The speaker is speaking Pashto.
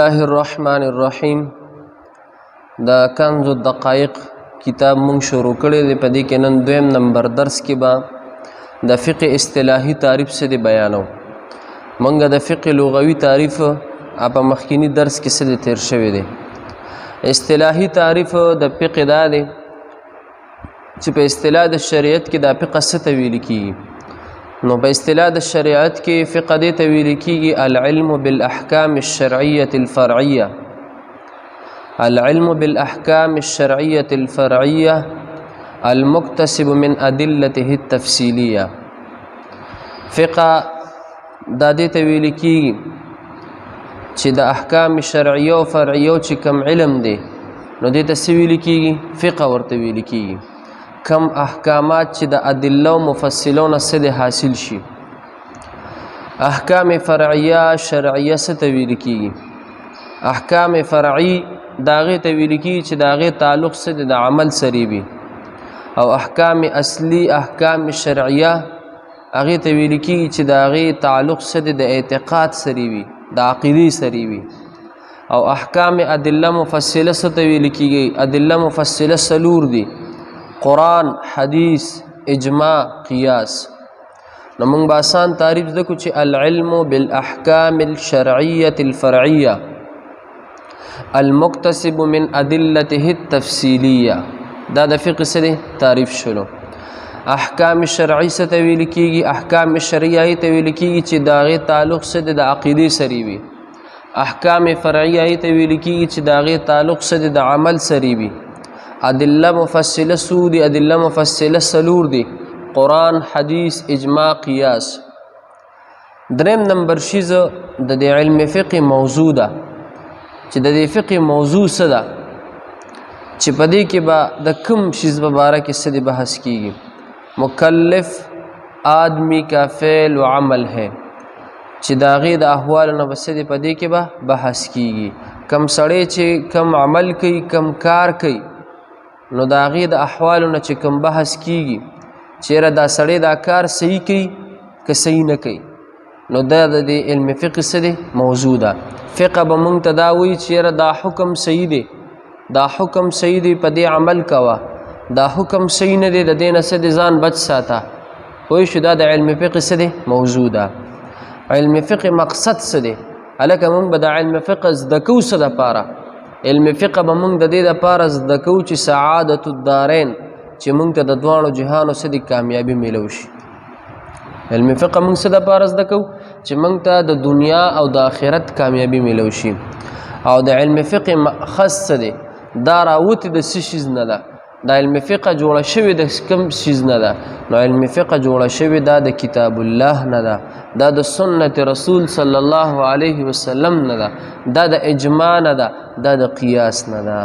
الله الرحمن الرحیم. دا کنز الدقائق کتاب مونږ شروع کړی دی. په دې کې نن دویم نمبر درس کې به د فقه اصطلاحي تعریف څه دی بیانو. مونږ د فقه لغوي تعریف په مخکینی درس کې څه دی تیر شوی دی. اصطلاحي تعریف د فقه دا دی چې په اصطلاح د شریعت کې د فقه څه ته ویل کیږي. نو په اصطلاح د شریعت کې فقه دې ته ویل کیږي العلم بالاحکام الشرعیه الفرعیه. العلم بالاحکام الشرعیه الفرعیه المکتسب من ادلته التفصیلیه. فقه دا دې ته ویل کیږي چې د احکام شرعیه او فرعیه چې کم علم دی نو دې ته څه ویل کیږي؟ فقه ورته ویل کیږي. کم احکامات چې د ادله او مفصلونو څخه حاصل شي. احکام فرعیه شرعیه څه ته ویل کیږي؟ احکام فرعی داغه ته ویل کیږي چې داغه تعلق څه د عمل سره وي، او احکام اصلي احکام شرعیه هغه ته ویل کیږي چې داغه تعلق څه د اعتقاد سره وي، د عقیده سره وي. او احکام ادله مفصله څه ته ویل کیږي؟ ادله مفصله سلور دي: قرآن، حدیث، اجماع، قیاس. نو موږ به آسان تعریف زده چې العلم بالاحکام الشرعیه الفرعیه المکتسب من ادلته التفصیلیه. دا د فقه سره تعریف شلو. احکام شرعی څه ته ویل کیږي؟ احکام شرعیه ته ویل کیږي چې داغه تعلق څه د عقیده سره وي. احکام فرعیه ته ویل کیږي چې داغه تعلق څه د عمل سره وي. ادله مفصله سودی ادله مفصله سلور دی: قرآن، حدیث، اجماع، قیاس. دریم نمبر شیز د علم فقه موضوع ده چې د فقه موضوع څه ده چې په دې کې به د کوم شیز په باره کې څه دی بحث کیږي. مکلف آدمی کا فعل و عمل ہے چې د هغې د احوالو نه به څه دی په دې کې به بحث کیږي. کم سړی چې کم عمل کوي کم کار کوي نو د هغې د احوالو نه چې کوم بحث کیږي چیرې دا سړی دا کار صحیح کوي که صحیح نه کوي، نو دا د علم فقه څه دی موضوع ده. فقه به مونږ ته دا وایي چیرې دا حکم صحیح دی، دا حکم صحیح دی، په دې عمل کوه. دا حکم صحیح نه دی، د دې نه څه دی ځان بچ ساته. پوه شو؟ دا د علم فقه څه دی موضوع ده. علم فقه مقصد څه دی؟ هلکه مونږ به د علم فقه زده کوو څه دپاره؟ علم فقه به مونږ د دې دپاره زده کوو چې سعادت الدارین، چې مونږ ته د دواړو جهانو څه دی کامیابي میلو شي. علم فقه مونږ څه دپاره زده کوو؟ چې مونږ ته د دنیا او د آخرت کامیابي میلو شي. او د علم فقه مأخذ څه دی؟ دا راوتې د څه شیز نه ده. دا علم فقه جوړه شوې د کوم شیز نه ده. نو علم فقه جوړه شوې دا د کتاب الله نه ده، دا د سنت رسول صلی الله علیه وسلم نه ده، دا د اجماع نه ده، دا د قیاس نه ده.